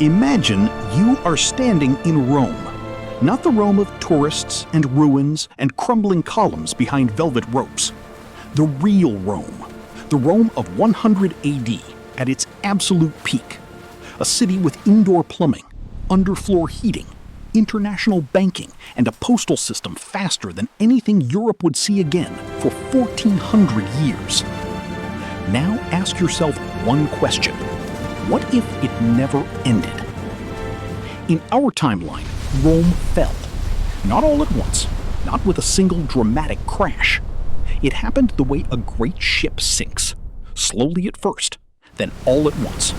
Imagine you are standing in Rome. Not the Rome of tourists and ruins and crumbling columns behind velvet ropes. The real Rome. The Rome of 100 AD, at its absolute peak. A city with indoor plumbing, underfloor heating, international banking, and a postal system faster than anything Europe would see again for 1,400 years. Now ask yourself one question. What if it never ended? In our timeline, Rome fell. Not all at once, not with a single dramatic crash. It happened the way a great ship sinks, slowly at first, then all at once,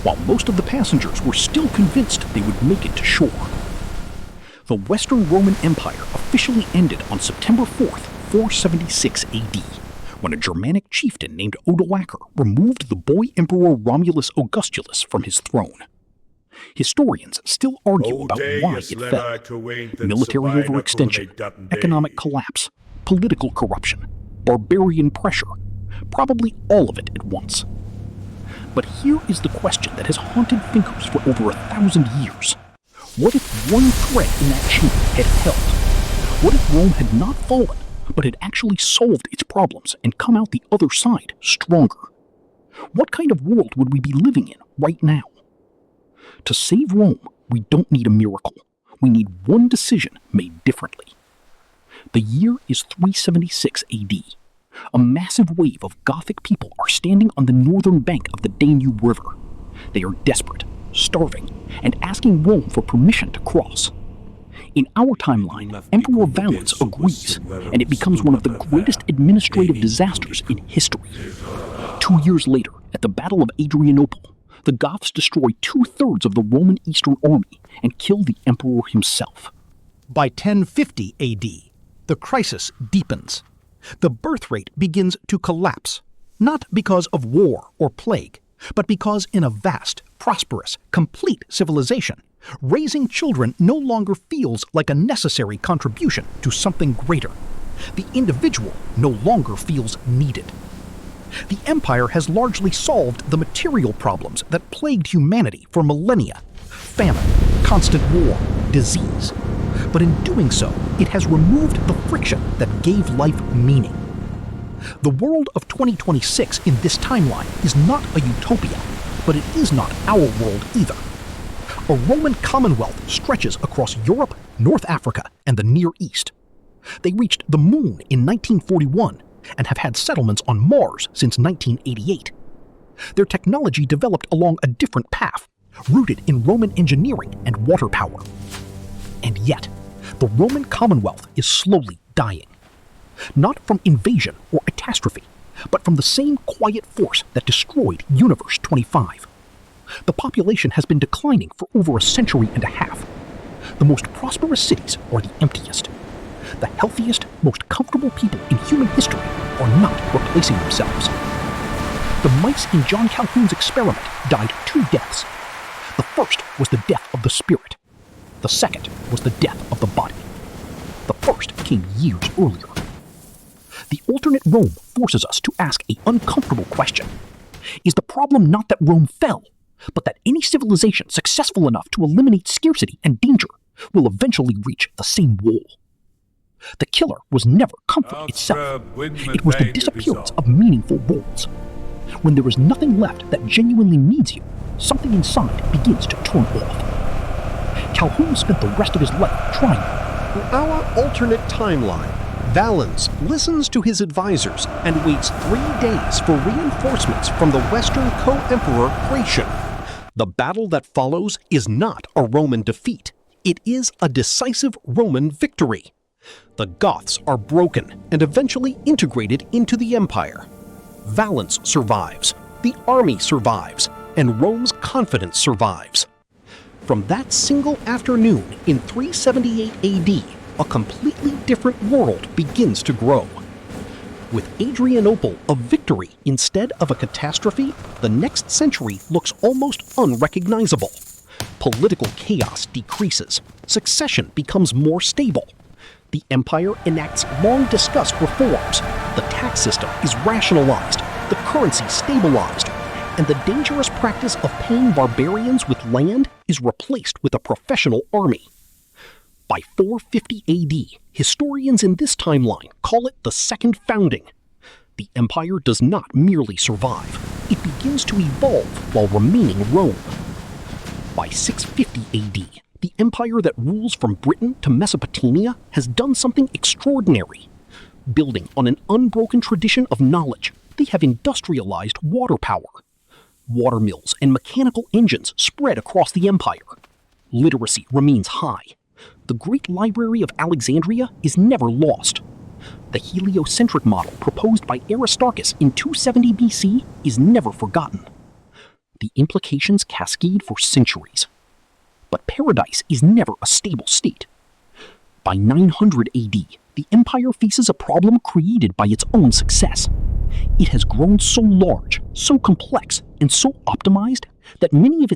while most of the passengers were still convinced they would make it to shore. The Western Roman Empire officially ended on September 4th, 476 AD, when a Germanic chieftain named Odoacer removed the boy emperor Romulus Augustulus from his throne. Historians still argue about why it fell. Military overextension, economic collapse, political corruption, barbarian pressure, probably all of it at once. But here is the question that has haunted thinkers for over 1,000 years. What if one thread in that chain had held? What if Rome had not fallen, but had actually solved its problems and come out the other side stronger? What kind of world would we be living in right now? To save Rome, we don't need a miracle. We need one decision made differently. The year is 376 AD. A massive wave of Gothic people are standing on the northern bank of the Danube River. They are desperate, starving, and asking Rome for permission to cross. In our timeline, Emperor Valens agrees, and it becomes one of the greatest administrative disasters in history. 2 years later, at the Battle of Adrianople, the Goths destroy 2/3 of the Roman Eastern Army and kill the emperor himself. By 1050 AD, the crisis deepens. The birth rate begins to collapse, not because of war or plague, but because in a vast, prosperous, complete civilization, raising children no longer feels like a necessary contribution to something greater. The individual no longer feels needed. The empire has largely solved the material problems that plagued humanity for millennia: famine, constant war, disease. But in doing so, it has removed the friction that gave life meaning. The world of 2026 in this timeline is not a utopia, but it is not our world either. A Roman Commonwealth stretches across Europe, North Africa, and the Near East. They reached the moon in 1941 and have had settlements on Mars since 1988. Their technology developed along a different path, rooted in Roman engineering and water power. And yet, the Roman Commonwealth is slowly dying. Not from invasion or catastrophe, but from the same quiet force that destroyed Universe 25. The population has been declining for over a century and a half. The most prosperous cities are the emptiest. The healthiest, most comfortable people in human history are not replacing themselves. The mice in John Calhoun's experiment died 2 deaths. The first was the death of the spirit. The second was the death of the body. The first came years earlier. The alternate Rome forces us to ask an uncomfortable question. Is the problem not that Rome fell, but that any civilization successful enough to eliminate scarcity and danger will eventually reach the same wall? The killer was never comfort itself. It was the disappearance of meaningful worlds. When there is nothing left that genuinely needs you, something inside begins to turn off. Calhoun spent the rest of his life trying. In our alternate timeline, Valens listens to his advisors and waits 3 days for reinforcements from the Western co-emperor Gratian. The battle that follows is not a Roman defeat. It is a decisive Roman victory. The Goths are broken and eventually integrated into the empire. Valens survives, the army survives, and Rome's confidence survives. From that single afternoon in 378 AD, a completely different world begins to grow. With Adrianople a victory instead of a catastrophe, the next century looks almost unrecognizable. Political chaos decreases, succession becomes more stable. The empire enacts long-discussed reforms. The tax system is rationalized, the currency stabilized, and the dangerous practice of paying barbarians with land is replaced with a professional army. By 450 AD, historians in this timeline call it the Second Founding. The empire does not merely survive, it begins to evolve while remaining Rome. By 650 AD, the empire that rules from Britain to Mesopotamia has done something extraordinary. Building on an unbroken tradition of knowledge, they have industrialized water power. Water mills and mechanical engines spread across the empire. Literacy remains high. The great Library of Alexandria is never lost. The heliocentric model proposed by Aristarchus in 270 BC is never forgotten. The implications cascade for centuries. But paradise is never a stable state. By 900 AD, the empire faces a problem created by its own success. It has grown so large, so complex, and so optimized that many of its